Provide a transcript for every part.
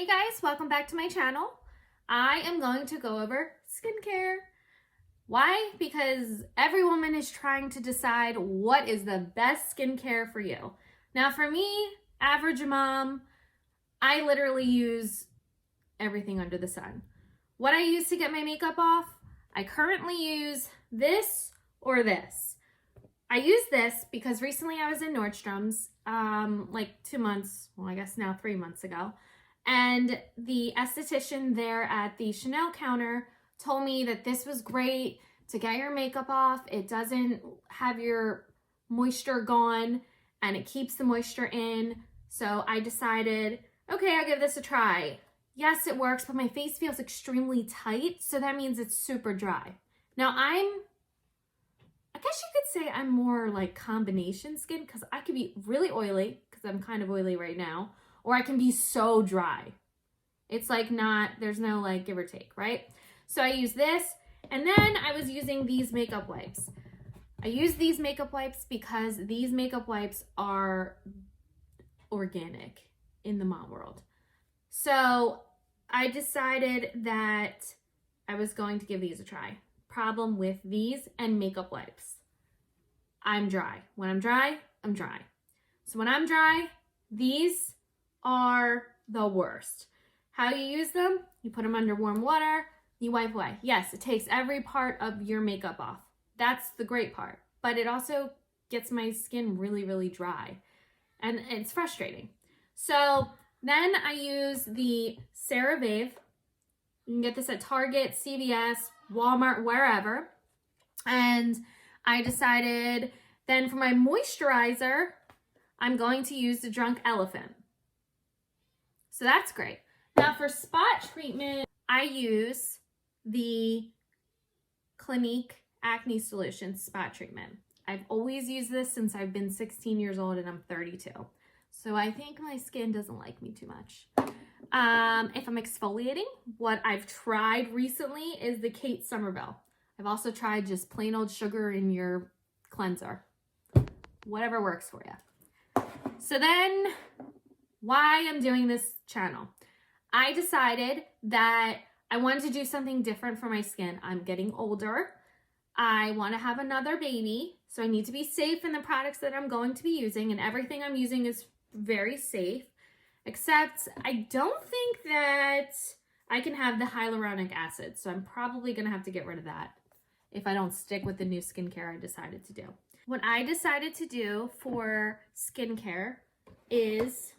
Hey guys, welcome back to my channel. I am going to go over skincare. Why? Because every woman is trying to decide what is the best skincare for you. Now for me, average mom, I literally use everything under the sun. What I use to get my makeup off, I currently use this or this. I use this because recently I was in Nordstrom's like 2 months, well I guess now 3 months ago. And the esthetician there at the Chanel counter told me that this was great to get your makeup off. It doesn't have your moisture gone and it keeps the moisture in. So I decided, okay, I'll give this a try. Yes, it works, but my face feels extremely tight. So that means it's super dry. Now I guess you could say I'm more like combination skin because I could be really oily because I'm kind of oily right now. Or I can be so dry. It's like not, there's no like give or take, right? So I use this, and then I was using these makeup wipes. I use these makeup wipes because these makeup wipes are organic in the mom world. So I decided that I was going to give these a try. Problem with these and makeup wipes. I'm dry. When I'm dry, I'm dry. So when I'm dry, these are the worst. How you use them? You put them under warm water, you wipe away. Yes, it takes every part of your makeup off. That's the great part. But it also gets my skin really, really dry. And it's frustrating. So then I use the CeraVe. You can get this at Target, CVS, Walmart, wherever. And I decided then for my moisturizer, I'm going to use the Drunk Elephant. So that's great. Now for spot treatment, I use the Clinique Acne Solution Spot Treatment. I've always used this since I've been 16 years old and I'm 32. So I think my skin doesn't like me too much. If I'm exfoliating, what I've tried recently is the Kate Somerville. I've also tried just plain old sugar in your cleanser. Whatever works for you. So then, why I'm doing this channel. I decided that I wanted to do something different for my skin. I'm getting older. I want to have another baby, so I need to be safe in the products that I'm going to be using, and everything I'm using is very safe, except I don't think that I can have the hyaluronic acid, so I'm probably going to have to get rid of that if I don't stick with the new skincare I decided to do. What I decided to do for skincare is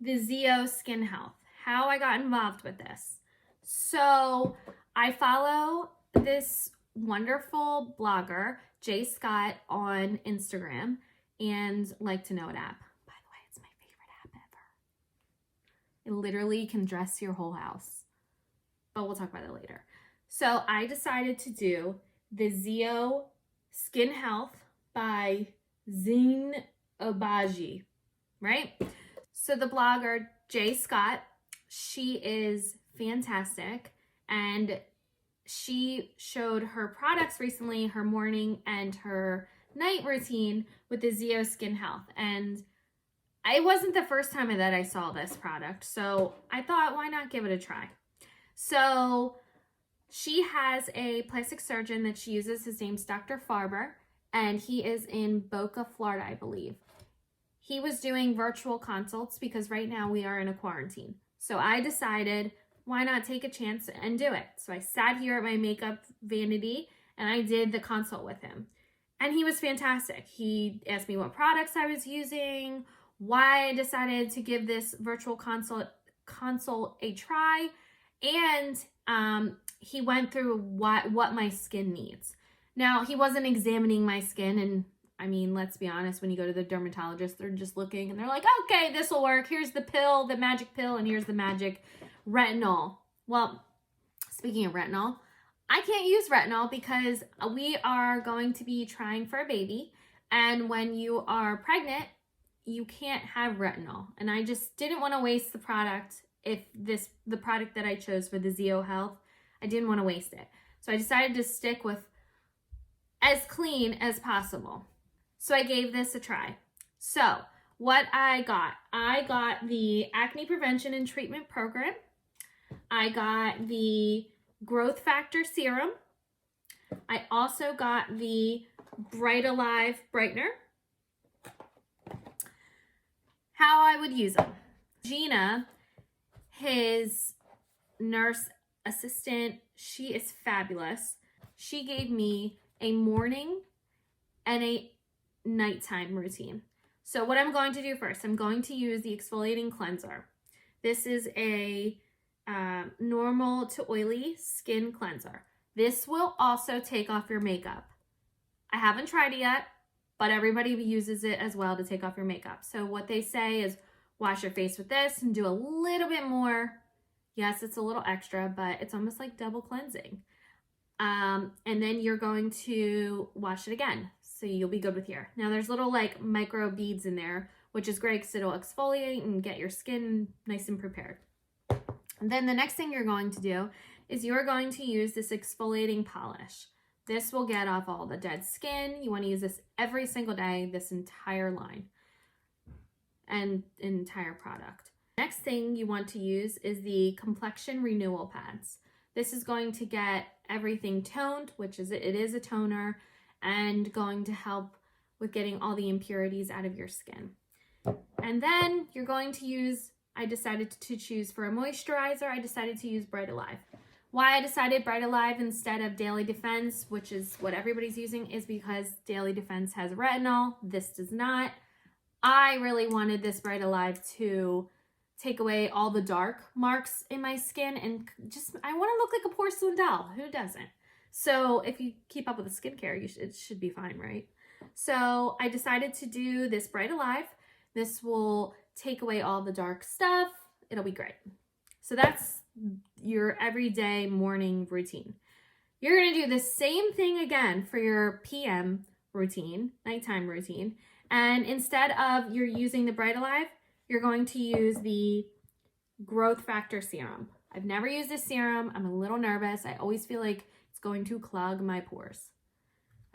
the Zeo Skin Health. How I got involved with this. So I follow this wonderful blogger, Jay Scott, on Instagram and Like to Know It app. By the way, it's my favorite app ever. It literally can dress your whole house. But we'll talk about it later. So I decided to do the Zeo Skin Health by Zine Obagi, right? So the blogger, Jay Scott, she is fantastic, and she showed her products recently, her morning and her night routine with the Zeo Skin Health. And it wasn't the first time that I saw this product, so I thought, why not give it a try? So she has a plastic surgeon that she uses. His name's Dr. Farber, and he is in Boca, Florida, I believe. He was doing virtual consults because right now we are in a quarantine. So I decided, why not take a chance and do it? So I sat here at my makeup vanity and I did the consult with him. And he was fantastic. He asked me what products I was using, why I decided to give this virtual consult a try, and he went through what my skin needs. Now, he wasn't examining my skin, and I mean, let's be honest, when you go to the dermatologist, they're just looking and they're like, okay, this will work. Here's the pill, the magic pill, and here's the magic retinol. Well, speaking of retinol, I can't use retinol because we are going to be trying for a baby. And when you are pregnant, you can't have retinol. And I just didn't want to waste the product. If the product that I chose for the Zeo Health, I didn't want to waste it. So I decided to stick with as clean as possible. So I gave this a try. So what I got the Acne Prevention and Treatment Program. I got the Growth Factor Serum. I also got the Bright Alive Brightener. How I would use them. Gina, his nurse assistant, she is fabulous. She gave me a morning and a nighttime routine. So what I'm going to do first, I'm going to use the exfoliating cleanser. This is a normal to oily skin cleanser. This will also take off your makeup. I haven't tried it yet, but everybody uses it as well to take off your makeup. So what they say is wash your face with this and do a little bit more. Yes, it's a little extra, but it's almost like double cleansing. And then you're going to wash it again. So you'll be good with here. Now there's little like micro beads in there, which is great because it'll exfoliate and get your skin nice and prepared. And then the next thing you're going to do is you're going to use this exfoliating polish. This will get off all the dead skin. You want to use this every single day, this entire line and entire product. Next thing you want to use is the complexion renewal pads. This is going to get everything toned, which is it is a toner, and going to help with getting all the impurities out of your skin. And then you're going to use, I decided to choose for a moisturizer, I decided to use Bright Alive. Why I decided Bright Alive instead of Daily Defense, which is what everybody's using, is because Daily Defense has retinol. This does not. I really wanted this Bright Alive to take away all the dark marks in my skin and just, I want to look like a porcelain doll. Who doesn't? So if you keep up with the skincare, it should be fine, right? So I decided to do this Bright Alive. This will take away all the dark stuff. It'll be great. So that's your everyday morning routine. You're going to do the same thing again for your PM routine, nighttime routine. And instead of you're using the Bright Alive, you're going to use the Growth Factor Serum. I've never used this serum. I'm a little nervous. I always feel like it's going to clog my pores.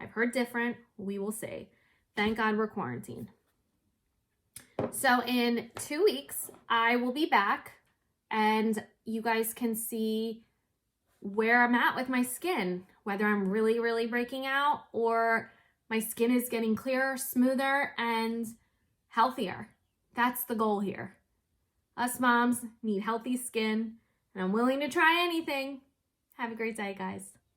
I've heard different. We will see. Thank God we're quarantined. So in 2 weeks, I will be back and you guys can see where I'm at with my skin, whether I'm really, really breaking out or my skin is getting clearer, smoother, and healthier. That's the goal here. Us moms need healthy skin, and I'm willing to try anything. Have a great day, guys.